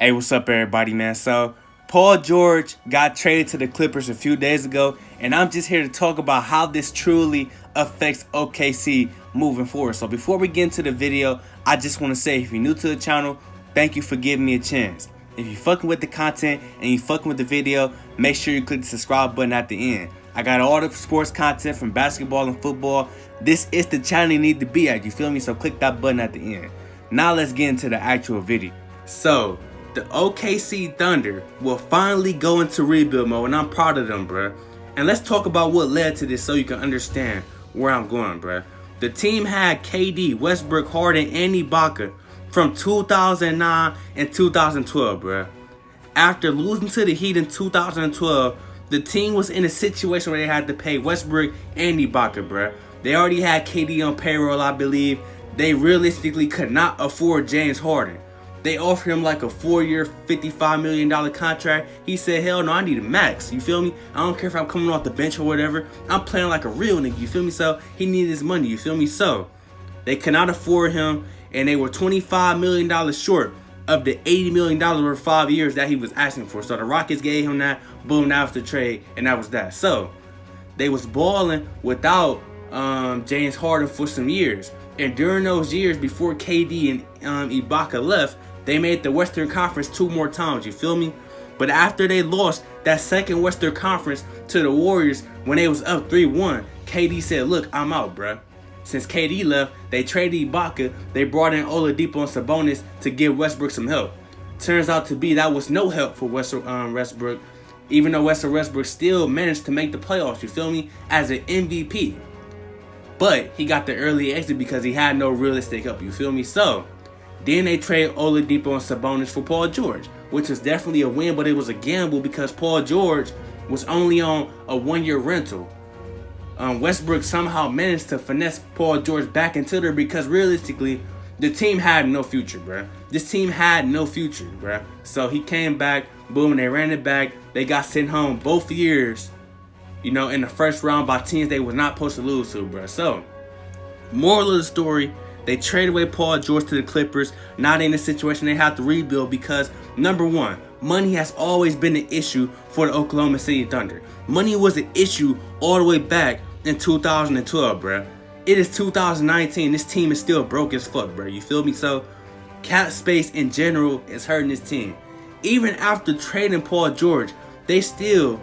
Hey, what's up, everybody, man? So, Paul George got traded to the Clippers a few days ago, and I'm just here to talk about how this truly affects OKC moving forward. So, before we get into the video, I just want to say, if you're new to the channel, thank you for giving me a chance. If you're fucking with the content and you're fucking with the video, make sure you click the subscribe button at the end. I got all the sports content from basketball and football. This is the channel you need to be at, you feel me? So, click that button at the end. Now, let's get into the actual video. So, the OKC Thunder will finally go into rebuild mode, and I'm proud of them, bruh. And let's talk about what led to this so you can understand where I'm going, bruh. The team had KD, Westbrook, Harden, and Ibaka from 2009 and 2012, bruh. After losing to the Heat in 2012, the team was in a situation where they had to pay Westbrook and Ibaka, bruh. They already had KD on payroll, I believe. They realistically could not afford James Harden. They offered him like a 4-year, $55 million contract. He said, hell no, I need a max. You feel me? I don't care if I'm coming off the bench or whatever. I'm playing like a real nigga. You feel me? So he needed his money. You feel me? So they cannot afford him, and they were $25 million short of the $80 million over 5 years that he was asking for. So the Rockets gave him that. Boom, that was the trade, and that was that. So they was balling without James Harden for some years. And during those years before KD and Ibaka left, they made the Western Conference 2 more times, you feel me? But after they lost that second Western Conference to the Warriors when they was up 3-1, KD said, look, I'm out, bruh. Since KD left, they traded Ibaka. They brought in Oladipo and Sabonis to give Westbrook some help. Turns out to be that was no help for Westbrook, even though Westbrook still managed to make the playoffs, you feel me, as an MVP. But he got the early exit because he had no realistic help, you feel me? So then they trade Oladipo and Sabonis for Paul George, which was definitely a win, but it was a gamble because Paul George was only on a 1-year rental. Westbrook somehow managed to finesse Paul George back into there because realistically, the team had no future, bruh. This team had no future, bruh. So he came back, boom, they ran it back. They got sent home both years, you know, in the first round by teams they was not supposed to lose to, bruh. So, moral of the story, they traded away Paul George to the Clippers. Now they in a situation they have to rebuild because, number one, money has always been an issue for the Oklahoma City Thunder. Money was an issue all the way back in 2012, bruh. It is 2019. This team is still broke as fuck, bruh. You feel me? So, cap space in general is hurting this team. Even after trading Paul George, they still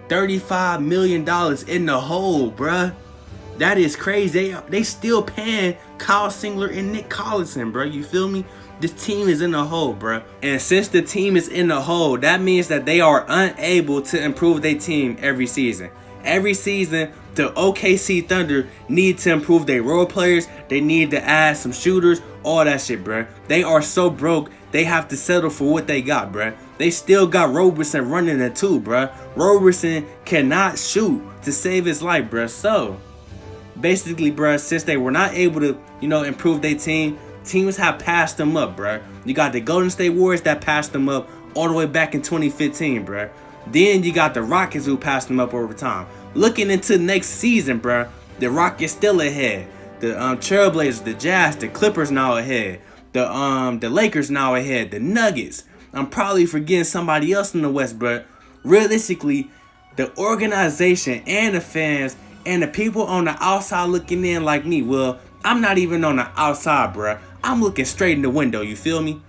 $35 million in the hole, bruh. That is crazy. They still paying Kyle Singler and Nick Collison, bro. You feel me? This team is in the hole, bro. And since the team is in the hole, that means that they are unable to improve their team every season. Every season, the OKC Thunder need to improve their role players. They need to add some shooters, all that shit, bro. They are so broke, they have to settle for what they got, bro. They still got Roberson running it too, bro. Roberson cannot shoot to save his life, bro. So basically, bruh, since they were not able to, improve their team, teams have passed them up, bruh. You got the Golden State Warriors that passed them up all the way back in 2015, bruh. Then you got the Rockets who passed them up over time. Looking into next season, bruh, the Rockets still ahead. The Trailblazers, the Jazz, the Clippers now ahead. The Lakers now ahead. The Nuggets. I'm probably forgetting somebody else in the West, bruh. Realistically, the organization and the fans and the people on the outside looking in like me, well, I'm not even on the outside, bruh. I'm looking straight in the window, you feel me?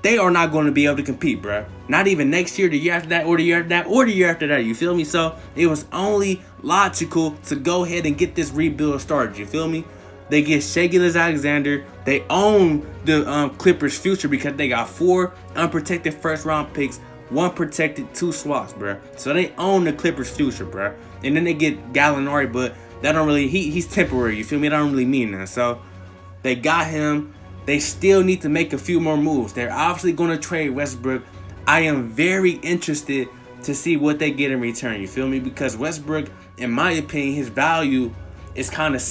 They are not going to be able to compete, bruh. Not even next year, the year after that, or the year after that, or the year after that, you feel me? So, it was only logical to go ahead and get this rebuild started, you feel me? They get Shai Gilgeous-Alexander. They own the Clippers' future because they got 4 unprotected first-round picks, 1 protected, 2 swaps, bruh. So they own the Clippers' future, bruh. And then they get Gallinari, but that don't really, he's temporary, you feel me? That don't really mean that. So they got him. They still need to make a few more moves. They're obviously going to trade Westbrook. I am very interested to see what they get in return, you feel me? Because Westbrook, in my opinion, his value is kind of,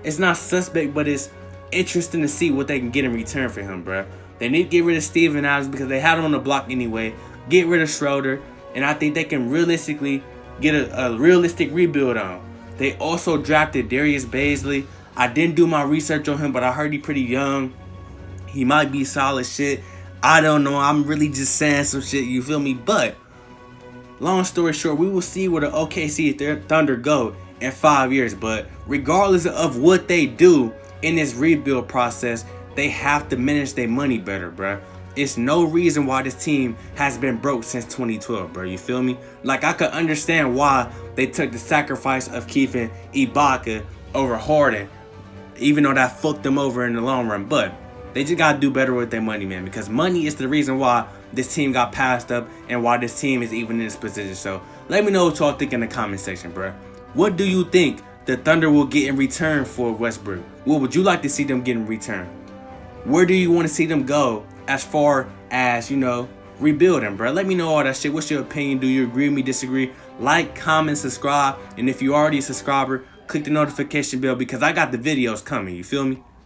it's not suspect, but it's interesting to see what they can get in return for him, bruh. They need to get rid of Steven Adams because they had him on the block anyway. Get rid of Schroeder, and I think they can realistically get a realistic rebuild on. They also drafted Darius Bazley. I didn't do my research on him, but I heard he's pretty young. He might be solid shit. I don't know. I'm really just saying some shit, you feel me? But long story short, we will see where the OKC Thunder go in 5 years. But regardless of what they do in this rebuild process, they have to manage their money better, bruh. It's no reason why this team has been broke since 2012, bro. You feel me? Like, I could understand why they took the sacrifice of keeping Ibaka over Harden, even though that fucked them over in the long run. But they just got to do better with their money, man, because money is the reason why this team got passed up and why this team is even in this position. So let me know what y'all think in the comment section, bro. What do you think the Thunder will get in return for Westbrook? What would you like to see them get in return? Where do you want to see them go as far as, rebuilding, bro? Let me know all that shit. What's your opinion? Do you agree with me, disagree? Like, comment, subscribe. And if you're already a subscriber, click the notification bell because I got the videos coming. You feel me?